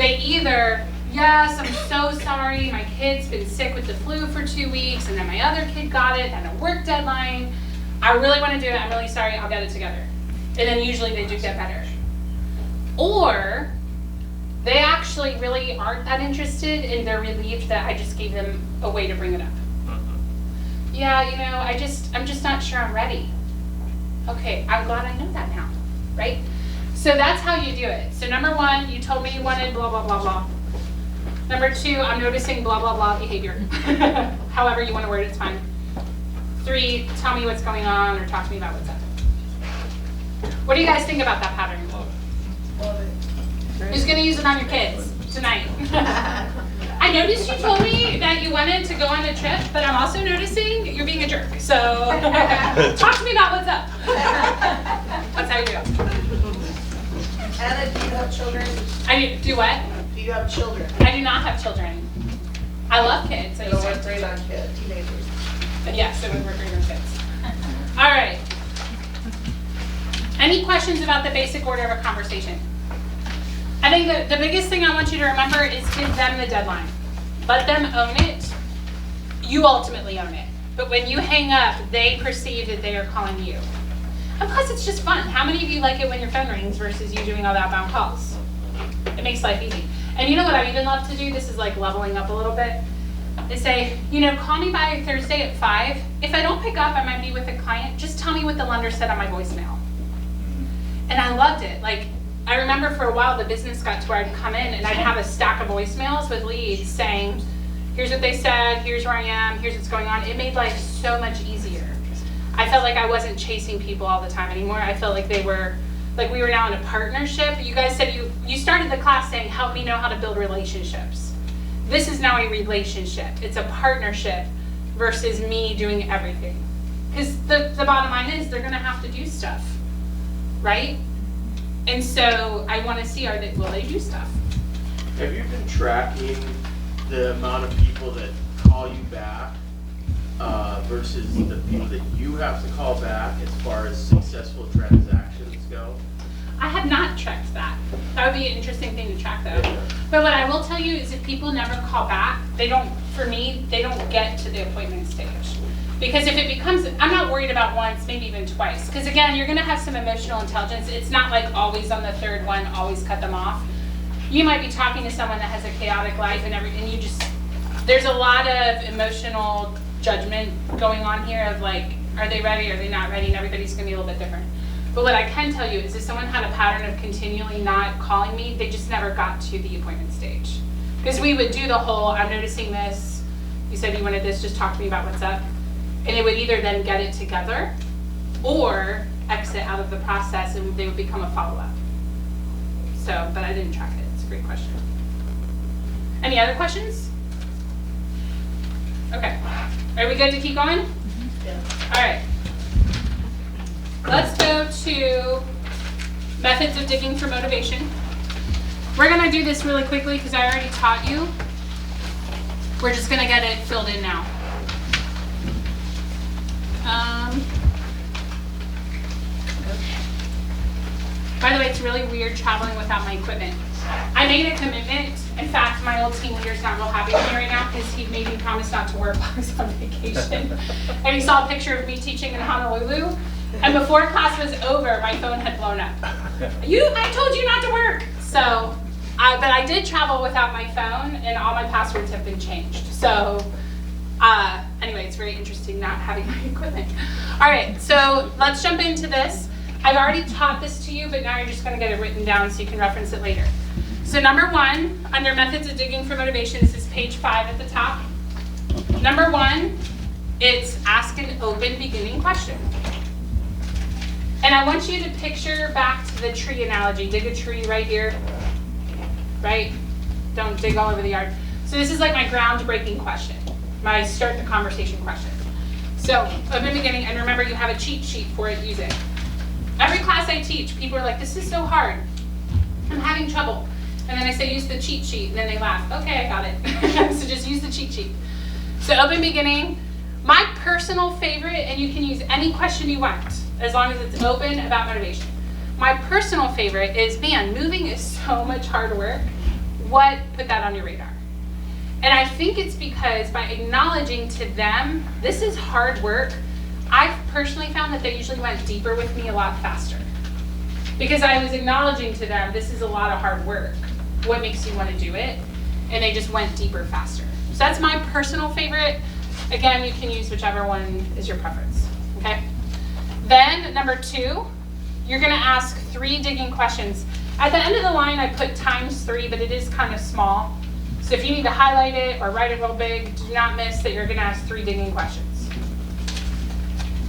They either, yes, I'm so sorry, my kid's been sick with the flu for 2 weeks, and then my other kid got it, and a work deadline. I really want to do it, I'm really sorry, I'll get it together. And then usually they do get better. Or they actually really aren't that interested, and they're relieved that I just gave them a way to bring it up. Yeah, you know, I'm just not sure I'm ready. Okay, I'm glad I know that now, right? So that's how you do it. So number 1, you told me you wanted blah, blah, blah, blah. Number 2, I'm noticing blah, blah, blah behavior. However you want to word it, it's fine. 3, tell me what's going on or talk to me about what's up. What do you guys think about that pattern? Love it. Who's going to use it on your kids tonight? I noticed you told me that you wanted to go on a trip, but I'm also noticing you're being a jerk. So talk to me about what's up. That's how you do it. Anna, do you have children? I do what? Do you have children? I do not have children. I love kids. I It'll used work to- great on kids, teenagers. Yes, it would work great on kids. All right. Any questions about the basic order of a conversation? I think that the biggest thing I want you to remember is give them the deadline. Let them own it. You ultimately own it. But when you hang up, they perceive that they are calling you. And plus, it's just fun. How many of you like it when your phone rings versus you doing all the outbound calls? It makes life easy. And you know what I even love to do? This is like leveling up a little bit. Is say, you know, call me by Thursday at 5. If I don't pick up, I might be with a client. Just tell me what the lender said on my voicemail. And I loved it. Like, I remember for a while the business got to where I'd come in and I'd have a stack of voicemails with leads saying, here's what they said, here's where I am, here's what's going on. It made life so much easier. I felt like I wasn't chasing people all the time anymore. I felt like they were, like we were now in a partnership. You guys said you started the class saying, help me know how to build relationships. This is now a relationship. It's a partnership versus me doing everything. Because the bottom line is they're gonna have to do stuff, right? And so I want to see, will they do stuff? Have you been tracking the amount of people that call you back versus the people that you have to call back as far as successful transactions go? I have not tracked that. That would be an interesting thing to track though. But what I will tell you is if people never call back, they don't get to the appointment stage. Because if it becomes, I'm not worried about once, maybe even twice. Because again, you're gonna have some emotional intelligence. It's not like always on the third one, always cut them off. You might be talking to someone that has a chaotic life and there's a lot of emotional judgment going on here of like, are they ready, are they not ready, and everybody's gonna be a little bit different. But what I can tell you is if someone had a pattern of continually not calling me, they just never got to the appointment stage. Because we would do the whole, I'm noticing this, you said you wanted this, just talk to me about what's up. And they would either then get it together or exit out of the process and they would become a follow-up. So, but I didn't track it. It's a great question. Any other questions? Okay. Are we good to keep going? Yeah. All right. Let's go to methods of digging for motivation. We're going to do this really quickly because I already taught you. We're just going to get it filled in now. By the way, it's really weird traveling without my equipment. I made a commitment. In fact, my old team leader's not real happy with me right now because he made me promise not to work while I was on vacation. And he saw a picture of me teaching in Honolulu. And before class was over, my phone had blown up. I told you not to work. So, but I did travel without my phone and all my passwords have been changed. So, anyway, it's very interesting not having my equipment. All right, so let's jump into this. I've already taught this to you, but now you're just going to get it written down so you can reference it later. So number 1, under methods of digging for motivation, this is page 5 at the top. Number 1, it's ask an open beginning question. And I want you to picture back to the tree analogy. Dig a tree right here, right? Don't dig all over the yard. So this is like my groundbreaking question, my start the conversation question. So open beginning, and remember you have a cheat sheet for it, use it. Every class I teach, people are like, this is so hard. I'm having trouble. And then I say, use the cheat sheet, and then they laugh. Okay, I got it. So just use the cheat sheet. So open beginning, my personal favorite, and you can use any question you want, as long as it's open about motivation. My personal favorite is, man, moving is so much hard work. what put that on your radar? And I think it's because by acknowledging to them, this is hard work, I've personally found that they usually went deeper with me a lot faster. Because I was acknowledging to them, this is a lot of hard work. What makes you want to do it? And they just went deeper faster. So that's my personal favorite. Again, you can use whichever one is your preference, okay? Then, number 2, you're gonna ask 3 digging questions. At the end of the line, I put ×3, but it is kind of small. So if you need to highlight it or write it real big, do not miss that you're gonna ask 3 digging questions.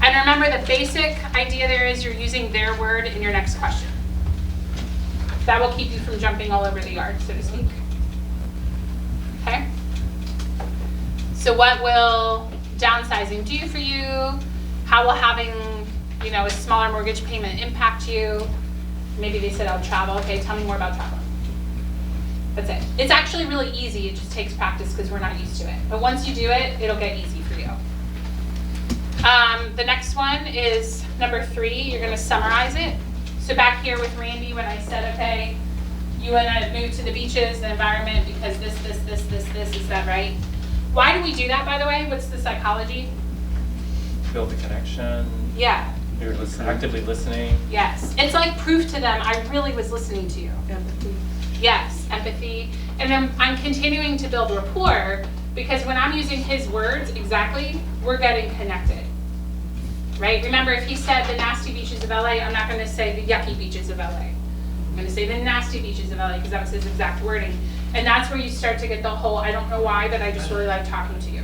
And remember, the basic idea there is you're using their word in your next question. That will keep you from jumping all over the yard, so to speak. Okay? So what will downsizing do for you? How will having, a smaller mortgage payment impact you? Maybe they said, I'll travel. Okay, tell me more about traveling. That's it. It's actually really easy. It just takes practice because we're not used to it. But once you do it, it'll get easy for you. The next one is number 3. You're going to summarize it. So back here with Randy, when I said, okay, you want to move to the beaches, the environment, because this, is that right? Why do we do that, by the way? What's the psychology? Build a connection. Yeah. You're actively listening. Yes. It's like proof to them, I really was listening to you. Empathy. Yes, empathy. And then I'm continuing to build rapport because when I'm using his words exactly, we're getting connected. Right? Remember, if he said the nasty beaches of LA, I'm not going to say the yucky beaches of LA. I'm going to say the nasty beaches of LA because that was his exact wording. And that's where you start to get the whole, I don't know why, but I just really like talking to you.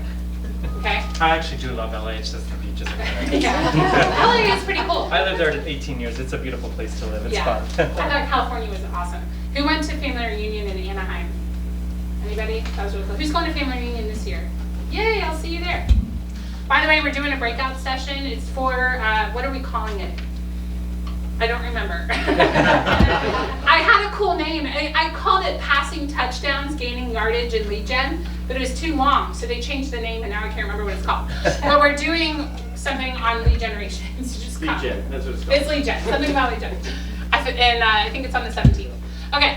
Okay? I actually do love LA, it's just the beaches. Yeah. LA is pretty cool. I lived there 18 years. It's a beautiful place to live. It's fun. I thought California was awesome. Who went to family reunion in Anaheim? Anybody? That was really cool. Who's going to family reunion this year? Yay, I'll see you there. By the way, we're doing a breakout session. It's for, what are we calling it? I don't remember. I had a cool name. I called it Passing Touchdowns, Gaining Yardage, and Lead Gen, but it was too long, so they changed the name, and now I can't remember what it's called. But we're doing something on lead generation. So just Lead gen, that's what it's called. It's lead gen, something about lead gen. And I think it's on the 17th. Okay,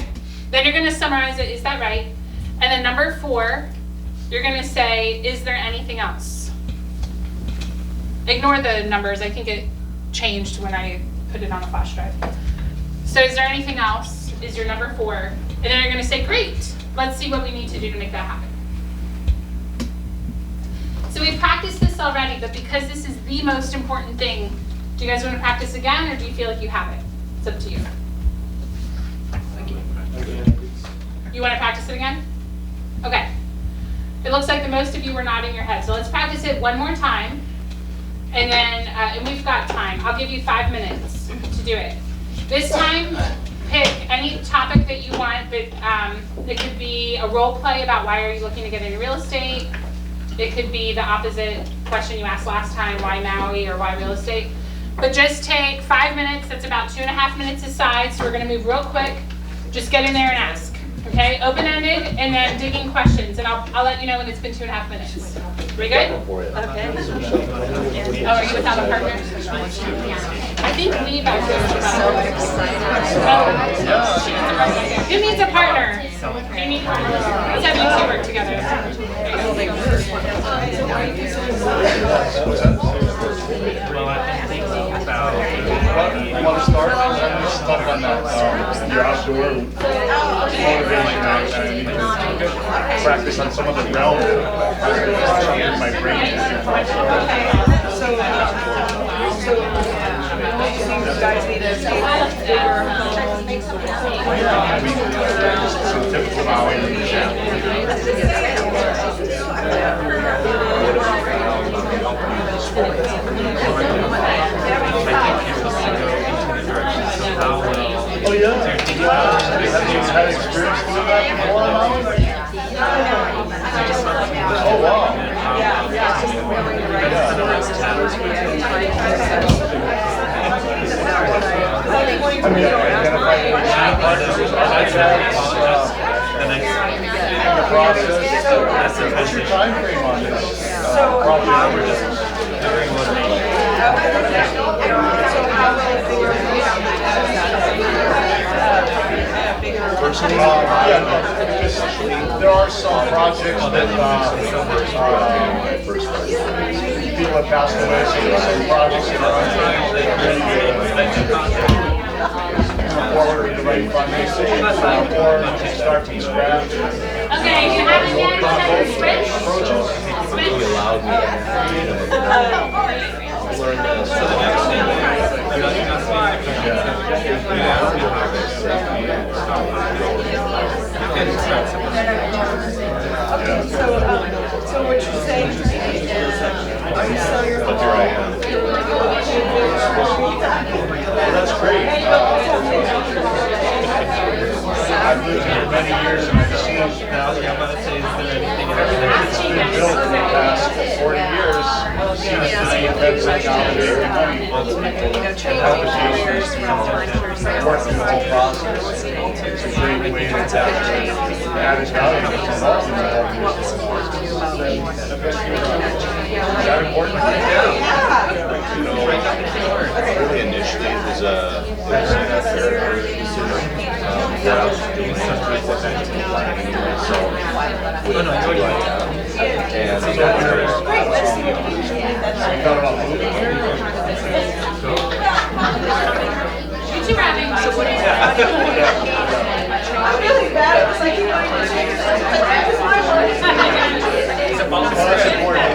then you're going to summarize it. Is that right? And then number 4, you're going to say, is there anything else? Ignore the numbers. I think it changed when I put it on a flash drive. So is there anything else? Is your number 4. And then you're going to say, great. Let's see what we need to do to make that happen. So we practiced this already, but because this is the most important thing, do you guys want to practice again, or do you feel like you have it? It's up to you. You want to practice it again? Okay. It looks like the most of you were nodding your head. So let's practice it one more time. And then, and we've got time. I'll give you 5 minutes to do it. This time, pick any topic that you want, but it could be a role play about why are you looking to get into real estate. It could be the opposite question you asked last time, why Maui or why real estate. But just take 5 minutes. That's about 2.5 minutes aside. So we're going to move real quick. Just get in there and ask. Okay, open-ended, and then digging questions, and I'll let you know when it's been 2.5 minutes. We good? Okay. Oh, are you without a partner? I think Lee back there is So excited. Oh, she needs a partner. Who needs a partner? You need partners. Let's have you two work together. Well, I've been thinking about You want to start? Let's talk on that. Your outdoor motivation. I need to practice on some of the realms in my brain. So you guys need to make some Some typical Maui. Oh yeah? Have you had experience doing that before in Maui? Oh wow. I mean, identifying the process. What's your time frame on this project? we're just figuring what they Yeah, no, just projects that, people have passed away, so there's some projects that are forward with the right fundraising, or start from scratch. Okay, you haven't yet said switch? Switch? So what you're saying to me is, are you sell your home? Well, that's great. I've lived here many years and I've seen now that everything's been built in the past 40 years. Seen it through the events that got there, work through the whole process. It's a great way to add value to Is that important? Really initially it was a fair decision. That I was doing something planning, so with what I have. And so You thought about moving here? You two rapping. So what do you I'm really bad. It's like you want to change it. Well, that's important.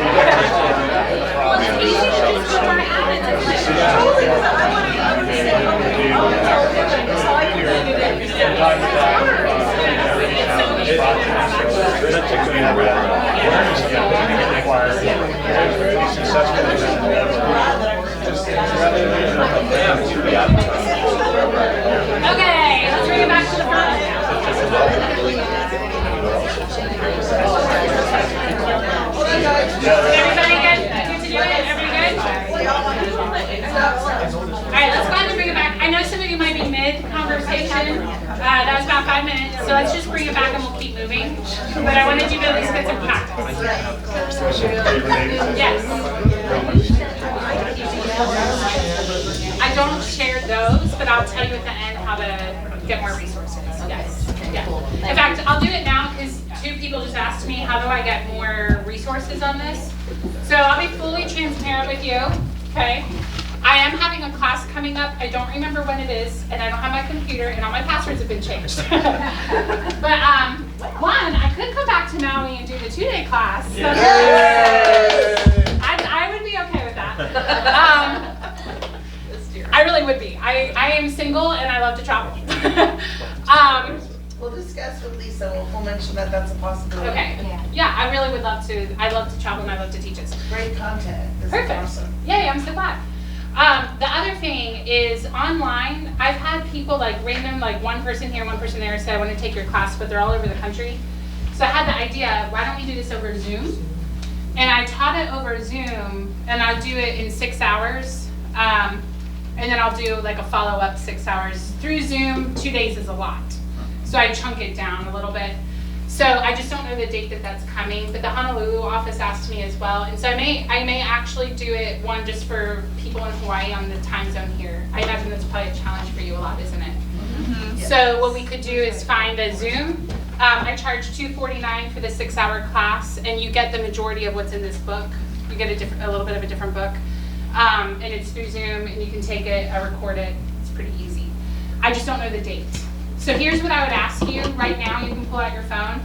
Okay, let's bring it back to the front. Everybody good? Good to do it? Everybody good? Alright, let's go ahead and bring it back. I know some of you might be mid-conversation. That was about 5 minutes, so let's just bring it back and we'll keep moving. But I wanted you to at least get some practice. Yes. I don't share those, but I'll tell you at the end how to get more resources. Yes. Yeah. In fact, I'll do it now because 2 people just asked me how do I get more resources on this. So I'll be fully transparent with you. Okay. I am having a class coming up. I don't remember when it is, and I don't have my computer, and all my passwords have been changed. But one, I could come back to Maui and do the 2-day class. So I would be okay with that. I really would be. I am single and I love to travel. We'll discuss with Lisa. We'll mention that that's a possibility. Okay. Yeah, I really would love to. I love to travel and I love to teach it. Great content. This is Perfect. awesome. Yeah, I'm so glad. The other thing is online, I've had people like random, like one person here, one person there say, I want to take your class, but they're all over the country. So I had the idea, why don't we do this over Zoom? And I taught it over Zoom, and I'll do it in 6 hours. And then I'll do like a follow-up 6 hours. Through Zoom, 2 days is a lot. So I chunk it down a little bit. So I just don't know the date that that's coming, but the Honolulu office asked me as well. And so I may actually do it one just for people in Hawaii on the time zone here. I imagine that's probably a challenge for you a lot, isn't it? Mm-hmm. So what we could do is find a Zoom. I charge $249 for the 6-hour class, and you get the majority of what's in this book. You get a little bit of a different book. And it's through Zoom, and you can take it, record it. It's pretty easy. I just don't know the date. So here's what I would ask you right now. You can pull out your phone.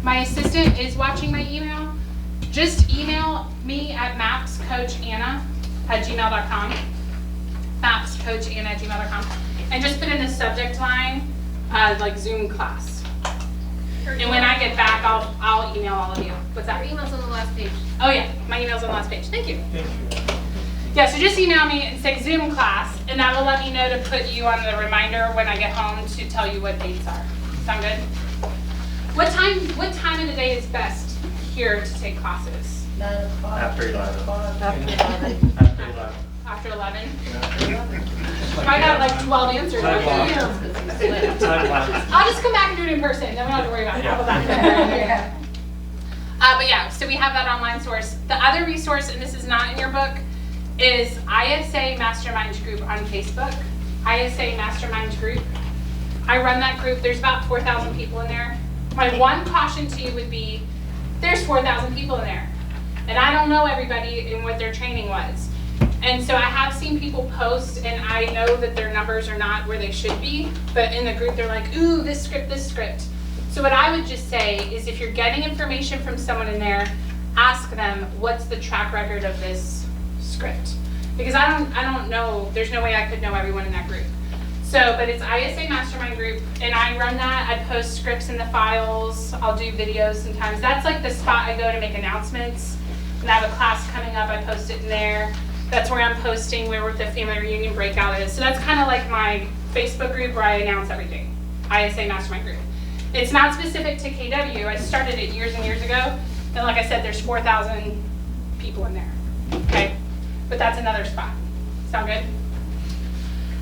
My assistant is watching my email. Just email me at mapscoachanna@gmail.com. mapscoachanna@gmail.com. And just put in the subject line, like Zoom class. And when I get back, I'll email all of you. What's that? Your email's on the last page. Oh yeah, my email's on the last page. Thank you. Yeah, so just email me and say Zoom class, and that will let me know to put you on the reminder when I get home to tell you what dates are. Sound good? What time of the day is best here to take classes? 9 o'clock. After 11. After 11? I got like 12 answers. What can you do? I'll just come back and do it in person, then we don't have to worry about it. How about that? But yeah, so we have that online source. The other resource, and this is not in your book, is ISA Mastermind Group on Facebook. ISA Mastermind Group. I run that group. There's about 4,000 people in there. My one caution to you would be There's 4,000 people in there. And I don't know everybody and what their training was. And so I have seen people post, and I know that their numbers are not where they should be, but in the group they're like, ooh, this script, this script. So what I would just say is if you're getting information from someone in there, ask them, what's the track record of this script? Because I don't know, there's no way I could know everyone in that group. So, but it's ISA Mastermind Group, and I run that. I post scripts in the files. I'll do videos sometimes. That's like the spot I go to make announcements. When I have a class coming up, I post it in there. That's where I'm posting where the family reunion breakout is. So that's kind of like my Facebook group where I announce everything. ISA Mastermind Group. It's not specific to KW. I started it years and years ago. And like I said, there's 4,000 people in there. Okay? But that's another spot. Sound good?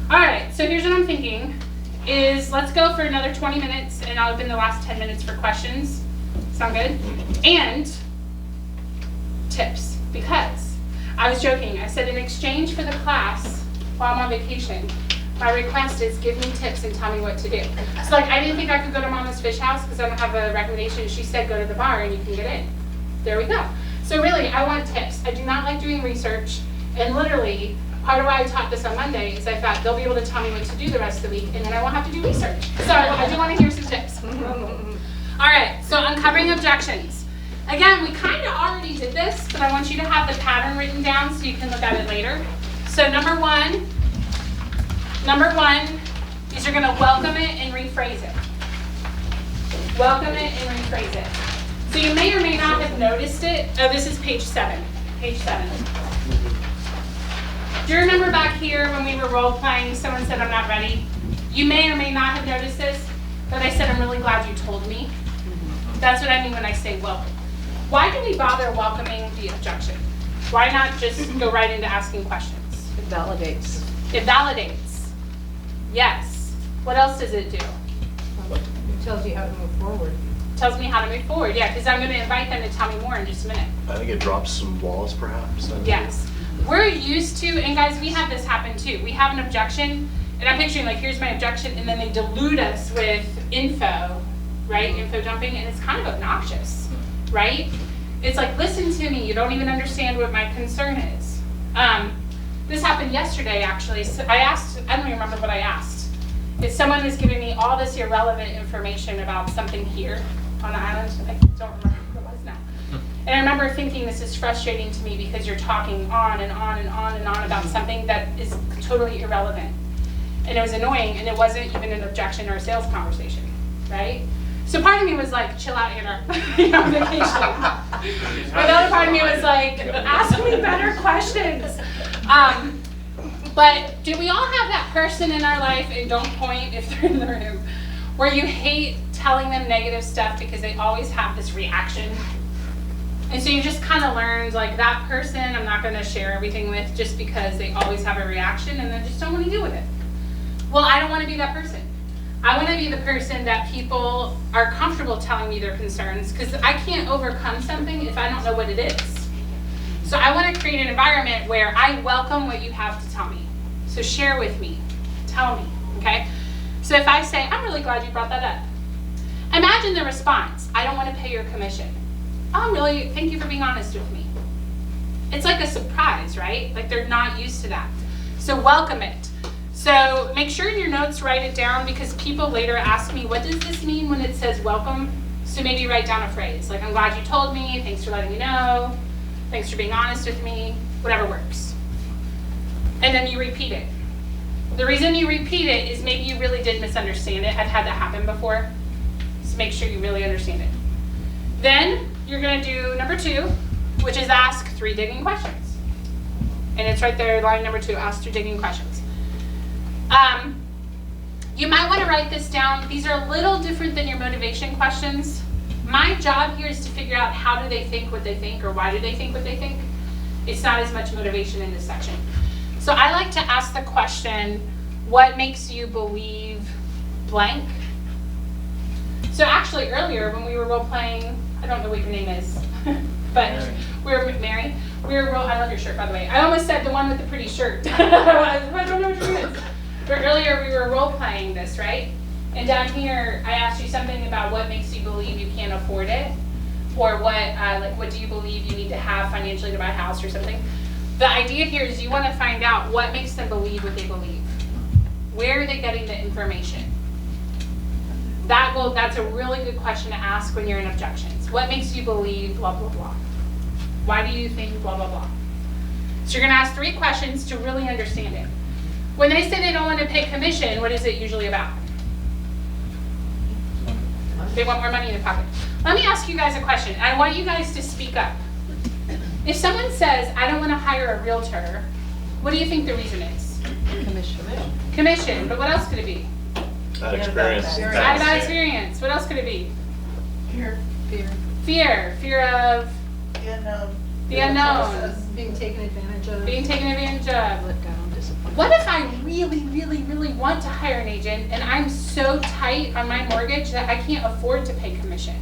All right, so here's what I'm thinking is let's go for another 20 minutes and I'll open the last 10 minutes for questions. Sound good? And tips, because I was joking. I said in exchange for the class while I'm on vacation, my request is give me tips and tell me what to do. So like I didn't think I could go to Mama's Fish House because I don't have a recommendation. She said go to the bar and you can get in. There we go. So really, I want tips. I do not like doing research, and literally, part of why I taught this on Monday is I thought they'll be able to tell me what to do the rest of the week, and then I won't have to do research. So I do want to hear some tips. All right, so uncovering objections. Again, we kind of already did this, but I want you to have the pattern written down so you can look at it later. So number one is you're going to welcome it and rephrase it. Welcome it and rephrase it. So you may or may not have noticed it. Oh, this is page 7. Page 7. Do you remember back here when we were role playing, someone said, I'm not ready? You may or may not have noticed this, but I said, I'm really glad you told me. That's what I mean when I say welcome. Why do we bother welcoming the objection? Why not just go right into asking questions? It validates. It validates. Yes. What else does it do? It tells you how to move forward. Tells me how to move forward. Yeah, because I'm going to invite them to tell me more in just a minute. I think it drops some walls, perhaps. Yes. We're used to, and guys, we have this happen too. We have an objection, and I'm picturing like, here's my objection, and then they dilute us with info, right? Info dumping, and it's kind of obnoxious, right? It's like, listen to me. You don't even understand what my concern is. This happened yesterday, actually. So I don't even remember what I asked. If someone was giving me all this irrelevant information about something here on the island, I don't remember what it was now. And I remember thinking this is frustrating to me because you're talking on and on and on and on about something that is totally irrelevant. And it was annoying, and it wasn't even an objection or a sales conversation, right? So part of me was like, chill out, Anna, you're on vacation. But the other part of me was like, ask me better questions. But do we all have that person in our life, and don't point if they're in the room, where you hate telling them negative stuff because they always have this reaction? And so you just kind of learned, like, that person I'm not going to share everything with just because they always have a reaction and then just don't want to deal with it. Well, I don't want to be that person. I want to be the person that people are comfortable telling me their concerns, because I can't overcome something if I don't know what it is. So I want to create an environment where I welcome what you have to tell me. So share with me. Tell me, okay? So if I say, I'm really glad you brought that up. Imagine the response. I don't want to pay your commission. Oh, really? Thank you for being honest with me. It's like a surprise, right? Like they're not used to that. So welcome it. So make sure in your notes, write it down, because people later ask me, what does this mean when it says welcome? So maybe write down a phrase, like, I'm glad you told me, thanks for letting me know, thanks for being honest with me, whatever works. And then you repeat it. The reason you repeat it is maybe you really did misunderstand it. I've had that happen before. So make sure you really understand it. Then you're going to do number 2, which is ask 3 digging questions. And it's right there, line number 2, ask 3 digging questions. You might want to write this down. These are a little different than your motivation questions. My job here is to figure out how do they think what they think, or why do they think what they think. It's not as much motivation in this section. So I like to ask the question, what makes you believe blank? So actually earlier when we were role playing, I don't know what your name is, but Mary. I love your shirt, by the way. I almost said the one with the pretty shirt. I don't know what your name is. But earlier we were role playing this, right? And down here I asked you something about what makes you believe you can't afford it. or what do you believe you need to have financially to buy a house or something. The idea here is you want to find out what makes them believe what they believe. Where are they getting the information? That's a really good question to ask when you're in objections. What makes you believe blah, blah, blah? Why do you think blah, blah, blah? So you're going to ask 3 questions to really understand it. When they say they don't want to pay commission, what is it usually about? They want more money in their pocket. Let me ask you guys a question. I want you guys to speak up. If someone says, I don't want to hire a realtor, what do you think the reason is? Commission. But what else could it be? That experience. Bad experience. What else could it be? Fear. Fear of the unknown. Being taken advantage of. Being taken advantage of. Let down, disappointed. What if I really, really, really want to hire an agent and I'm so tight on my mortgage that I can't afford to pay commission?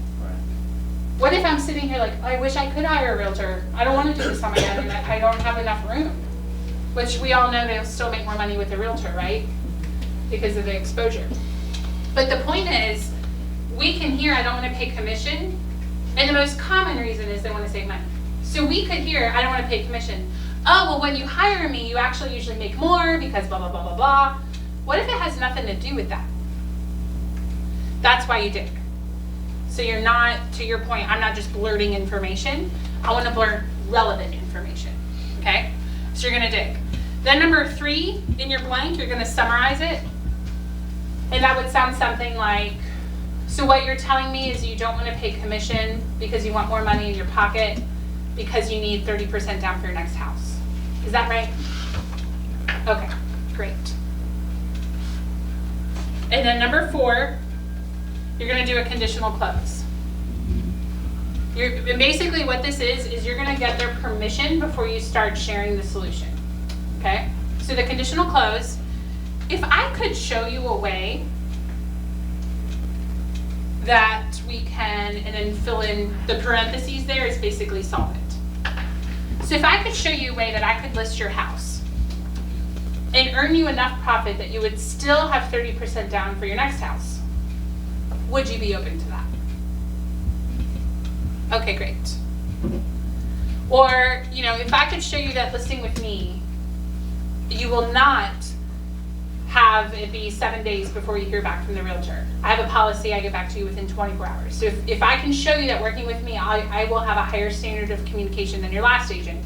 What if I'm sitting here like, I wish I could hire a realtor. I don't want to do this on my own and I don't have enough room. Which we all know they'll still make more money with a realtor, right? Because of the exposure. But the point is, we can hear I don't want to pay commission, and the most common reason is they want to save money. So we could hear I don't want to pay commission. Oh, well, when you hire me, you actually usually make more because blah, blah, blah, blah, blah. What if it has nothing to do with that? That's why you dig. So you're not, to your point, I'm not just blurting information. I want to blurt relevant information, okay? So you're going to dig. Then number 3, in your blank, you're going to summarize it. And that would sound something like, so what you're telling me is you don't want to pay commission because you want more money in your pocket because you need 30% down for your next house. Is that right? Okay, great. And then number 4, you're going to do a conditional close. And basically what this is you're going to get their permission before you start sharing the solution. Okay? So the conditional close, if I could show you a way that we can, and then fill in the parentheses there is basically solve it. So if I could show you a way that I could list your house and earn you enough profit that you would still have 30% down for your next house, would you be open to that? Okay, great. Or, if I could show you that listing with me, you will not have it be 7 days before you hear back from the realtor. I have a policy, I get back to you within 24 hours. So if I can show you that working with me, I will have a higher standard of communication than your last agent,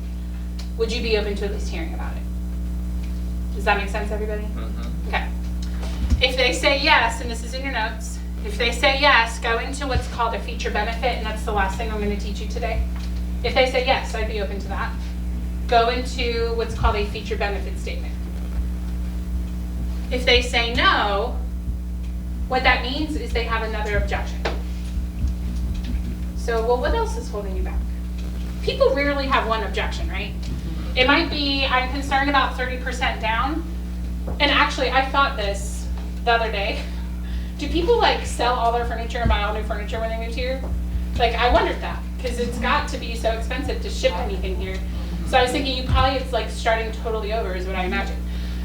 would you be open to at least hearing about it? Does that make sense, everybody? Mm-hmm. Okay. If they say yes, and this is in your notes, if they say yes, go into what's called a feature benefit, and that's the last thing I'm going to teach you today. If they say yes, I'd be open to that. Go into what's called a feature benefit statement. If they say no, what that means is they have another objection. So, well, what else is holding you back? People rarely have one objection, right? It might be, I'm concerned about 30% down. And actually, I thought this the other day. Do people sell all their furniture and buy all new furniture when they move here? I wondered that, because it's got to be so expensive to ship anything here. So I was thinking it's starting totally over is what I imagine.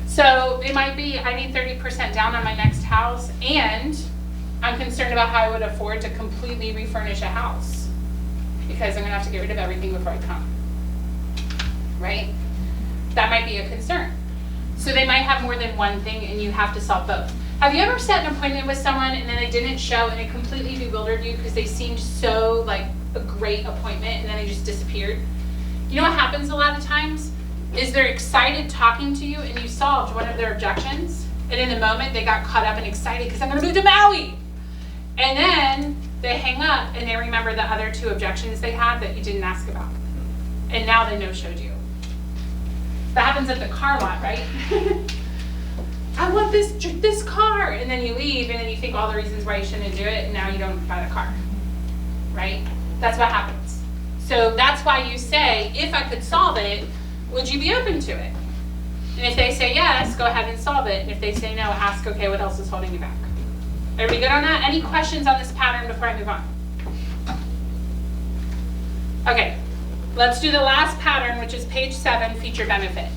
So it might be, I need 30% down on my next house, and I'm concerned about how I would afford to completely refurnish a house because I'm going to have to get rid of everything before I come. Right? That might be a concern. So they might have more than one thing, and you have to solve both. Have you ever set an appointment with someone and then they didn't show and it completely bewildered you because they seemed so a great appointment and then they just disappeared? You know what happens a lot of times? Is they're excited talking to you and you solved one of their objections, and in the moment they got caught up and excited because I'm going to move to Maui. And then they hang up and they remember the other 2 objections they had that you didn't ask about. And now they no-showed you. That happens at the car lot, right? I want this car, and then you leave and then you think all the reasons why you shouldn't do it, and now you don't buy the car, right? That's what happens. So that's why you say, if I could solve it, would you be open to it? And if they say yes, go ahead and solve it. And if they say no, ask, okay, what else is holding you back? Everybody good on that? Any questions on this pattern before I move on? Okay, let's do the last pattern, which is page 7, feature benefit.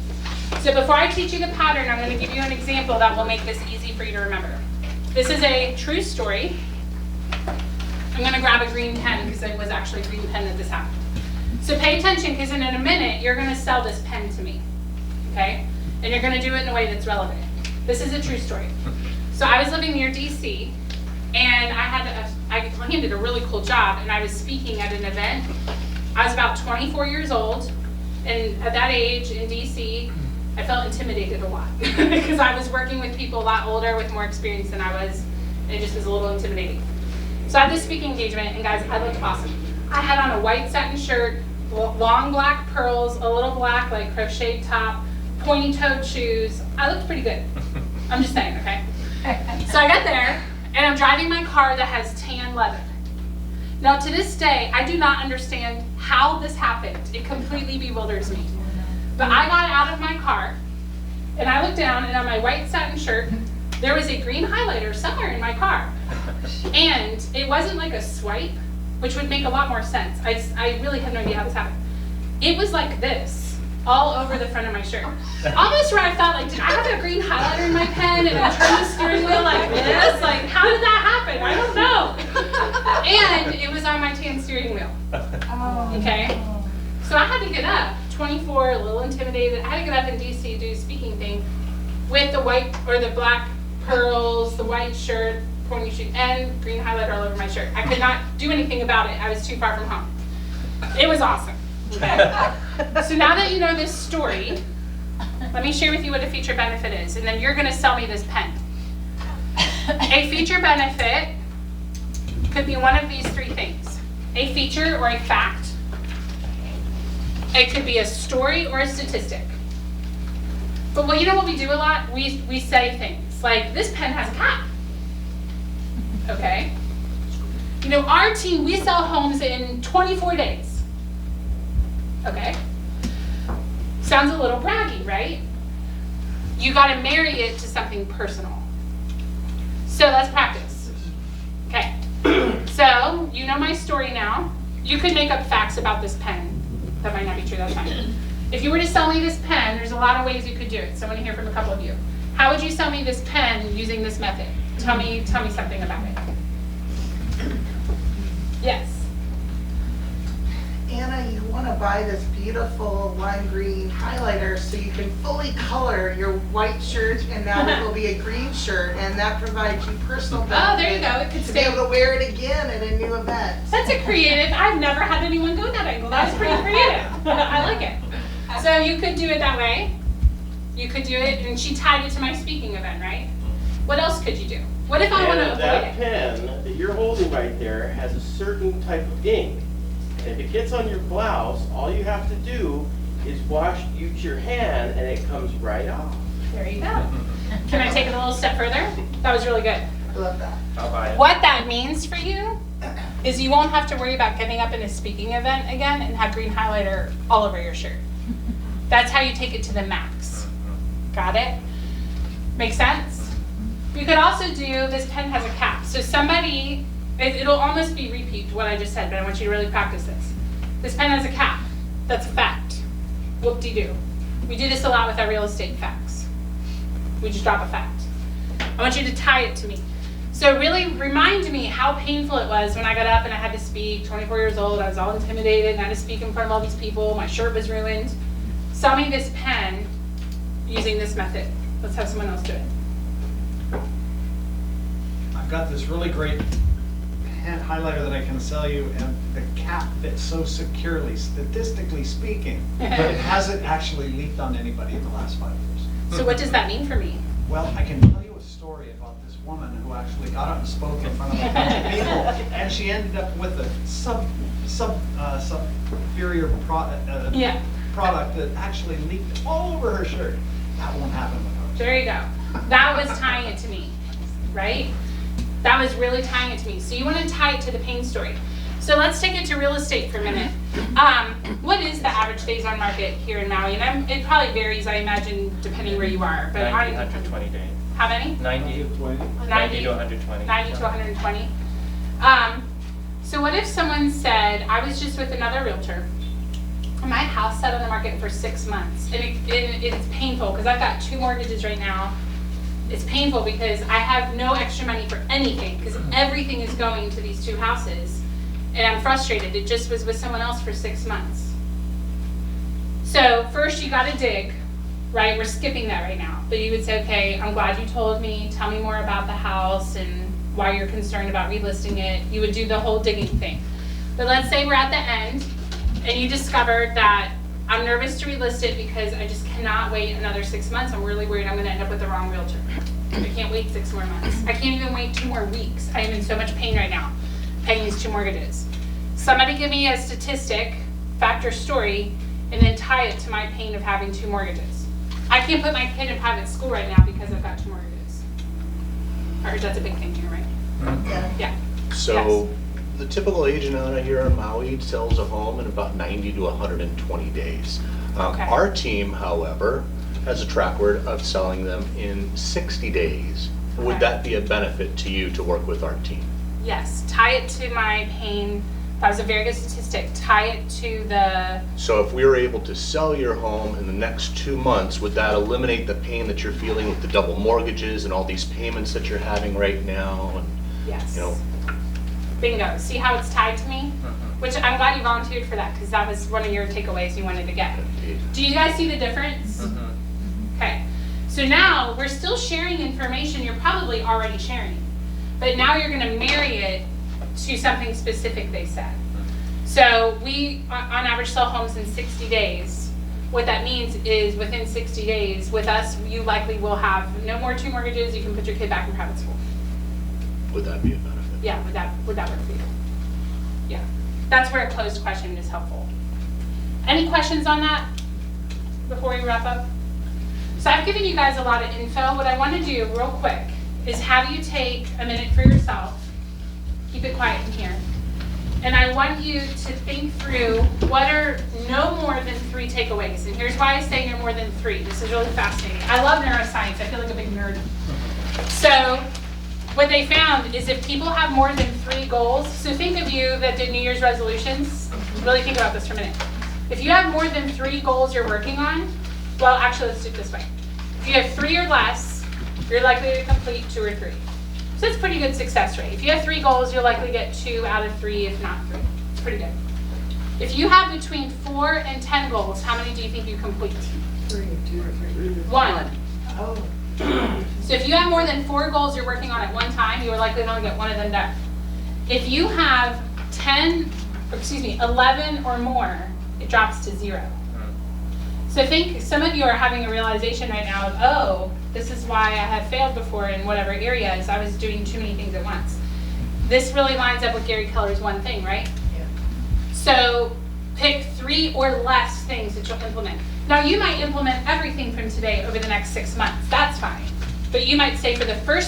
So before I teach you the pattern, I'm going to give you an example that will make this easy for you to remember. This is a true story. I'm gonna grab a green pen because it was actually a green pen that this happened. So pay attention, because in a minute, you're gonna sell this pen to me, okay? And you're gonna do it in a way that's relevant. This is a true story. So I was living near DC, and I landed a really cool job, and I was speaking at an event. I was about 24 years old, and at that age in DC, I felt intimidated a lot because I was working with people a lot older with more experience than I was, and it just was a little intimidating. So I had this speaking engagement, and guys, I looked awesome. I had on a white satin shirt, long black pearls, a little black like crocheted top, pointy-toed shoes. I looked pretty good. I'm just saying, okay? So I got there, and I'm driving my car that has tan leather. Now, to this day, I do not understand how this happened. It completely bewilders me. But I got out of my car, and I looked down, and on my white satin shirt, there was a green highlighter somewhere in my car. And it wasn't like a swipe, which would make a lot more sense. I really have no idea how this happened. It was like this, all over the front of my shirt. Almost where I felt like, did I have a green highlighter in my pen and I turned the steering wheel like this? Like, how did that happen? I don't know. And it was on my tan steering wheel. Okay? So I had to get up, 24, a little intimidated. I had to get up in DC, do a speaking thing with the white or the black pearls, the white shirt, pointy shoe, and green highlighter all over my shirt. I could not do anything about it. I was too far from home. It was awesome. Okay? So now that you know this story, let me share with you what a feature benefit is, and then you're going to sell me this pen. A feature benefit could be one of these three things: a feature or a fact. It could be a story or a statistic. But well, you know what we do a lot? We say things like, this pen has a cap. Okay? You know, our team, we sell homes in 24 days. Okay? Sounds a little braggy, right? You gotta marry it to something personal. So let's practice. Okay. So, you know my story now. You could make up facts about this pen. That might not be true, that's fine. If you were to sell me this pen, there's a lot of ways you could do it. So I want to hear from a couple of you. How would you sell me this pen using this method? Tell me something about it. Yes. Anna, you want to buy this beautiful lime green highlighter so you can fully color your white shirt, and now it will be a green shirt, and that provides you personal benefit. Oh, there you go. It could to stay. be able to wear it again at a new event. That's a creative. I've never had anyone go that angle. That's pretty creative. I like it. So you could do it that way. You could do it, and she tied it to my speaking event, right? What else could you do? What if I want to avoid that it? pen that you're holding right there has a certain type of ink. And if it gets on your blouse, all you have to do is use your hand, and it comes right off. There you go. Can I take it a little step further? That was really good. I love that. I'll buy it. What that means for you is you won't have to worry about getting up in a speaking event again and have green highlighter all over your shirt. That's how you take it to the max. Got it? Make sense? You could also do, this pen has a cap. So somebody, it'll almost be repeat what I just said, but I want you to really practice this. This pen has a cap. That's a fact. Whoop-de-doo. We do this a lot with our real estate facts. We just drop a fact. I want you to tie it to me. So really remind me how painful it was when I got up and I had to speak, 24 years old, I was all intimidated, and I had to speak in front of all these people, my shirt was ruined. Sell me this pen using this method. Let's have someone else do it. I've got this really great pen highlighter that I can sell you, and the cap fits so securely, statistically speaking, it hasn't actually leaked on anybody in the last 5 years. So what does that mean for me? Well, I can tell you a story about this woman who actually got up and spoke in front of a bunch of people, and she ended up with a superior product that actually leaked all over her shirt. That won't happen with hers. There you go. That was tying it to me, right? That was really tying it to me. So you want to tie it to the pain story. So let's take it to real estate for a minute. What is the average days on market here in Maui? And it probably varies, I imagine, depending where you are. But 90 to 120 days. How many? 90 to 120. 90 to 120. So what if someone said, I was just with another realtor, and my house sat on the market for 6 months, and it's painful because I've got 2 mortgages right now, it's painful because I have no extra money for anything because everything is going to these 2 houses. And I'm frustrated. It just was with someone else for 6 months. So first you gotta dig, right? We're skipping that right now. But you would say, okay, I'm glad you told me. Tell me more about the house and why you're concerned about relisting it. You would do the whole digging thing. But let's say we're at the end and you discovered that I'm nervous to relist it because I just cannot wait another 6 months. I'm really worried I'm gonna end up with the wrong realtor. I can't wait 6 more months. I can't even wait 2 more weeks. I am in so much pain right now, paying these 2 mortgages. Somebody give me a statistic, fact or story, and then tie it to my pain of having 2 mortgages. I can't put my kid in private school right now because I've got 2 mortgages. Or that's a big thing here, right? Yeah. So the typical agent out here in Maui sells a home in about 90 to 120 days. Okay. Our team, however, has a track record of selling them in 60 days. Okay. Would that be a benefit to you to work with our team? Yes, tie it to my pain. That was a very good statistic. Tie it to the, So if we were able to sell your home in the next 2 months, would that eliminate the pain that you're feeling with the double mortgages and all these payments that you're having right now? And, yes. you know, Bingo. See how it's tied to me? Which I'm glad you volunteered for that because that was one of your takeaways you wanted to get. Do you guys see the difference? Okay. So now we're still sharing information you're probably already sharing. But now you're going to marry it to something specific they said. So we, on average, sell homes in 60 days. What that means is within 60 days, with us, you likely will have no more 2 mortgages. You can put your kid back in private school. would that be a benefit? Yeah, would that work for you? Yeah, that's where a closed question is helpful. Any questions on that before we wrap up? So I've given you guys a lot of info. What I want to do real quick is have you take a minute for yourself. Keep it quiet in here. And I want you to think through what are no more than 3 takeaways. And here's why I say no more than 3. This is really fascinating. I love neuroscience. I feel like a big nerd. So what they found is if people have more than 3 goals, so think of you that did New Year's resolutions. Really think about this for a minute. If you have more than 3 goals you're working on, well, actually, let's do it this way. If you have 3 or less, you're likely to complete 2 or 3. So it's a pretty good success rate. If you have 3 goals, you'll likely get 2 out of 3, if not 3. It's pretty good. If you have between 4 and 10 goals, how many do you think you complete? 3, 2 or 3. 1. Oh. So if you have more than 4 goals you're working on at one time, you are likely to only get 1 of them done. If you have 11 or more, it drops to 0. So I think some of you are having a realization right now of, oh, this is why I had failed before in whatever areas. I was doing too many things at once. This really lines up with Gary Keller's one thing, right? Yeah. So pick 3 or less things that you'll implement. Now you might implement everything from today over the next 6 months. That's fine. But you might say for the first